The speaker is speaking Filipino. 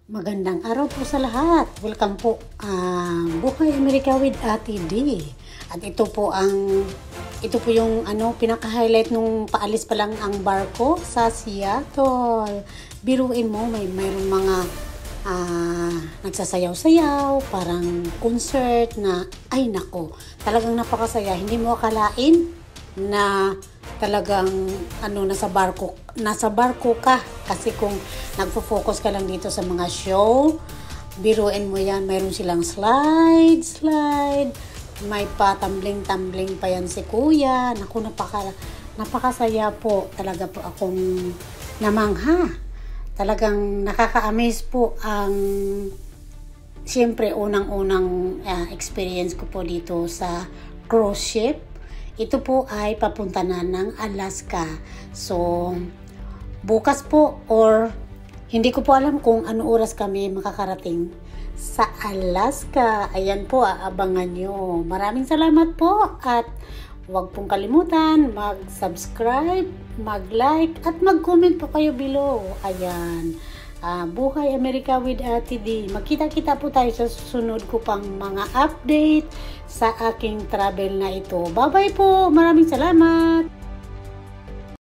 Magandang araw po sa lahat. Welcome po. Buhay Amerika with Ate D. At ito po yung pinaka-highlight nung paalis pa lang ang barko sa Seattle. Biruin mo, mayroong mga nagsasayaw-sayaw, parang concert na, ay nako, talagang napakasaya. Hindi mo akalain na talagang nasa barko ka, kasi kung nagfo-focus ka lang dito sa mga show, biruin mo yan, mayroon silang slide, may tumbling pa yan si kuya. Naku, napakasaya po, talaga po akong namangha. Talagang nakaka-amaze po ang siyempre unang-unang experience ko po dito sa cruise ship. Ito po ay papunta na ng Alaska. So, bukas po or hindi ko po alam kung ano oras kami makakarating sa Alaska. Ayan po, aabangan nyo. Maraming salamat po at huwag pong kalimutan mag-subscribe, mag-like at mag-comment po kayo below. Ayan. Buhay Amerika with Ate D. Magkita-kita po tayo sa susunod ko pang mga update sa aking travel na ito. Bye-bye po. Maraming salamat.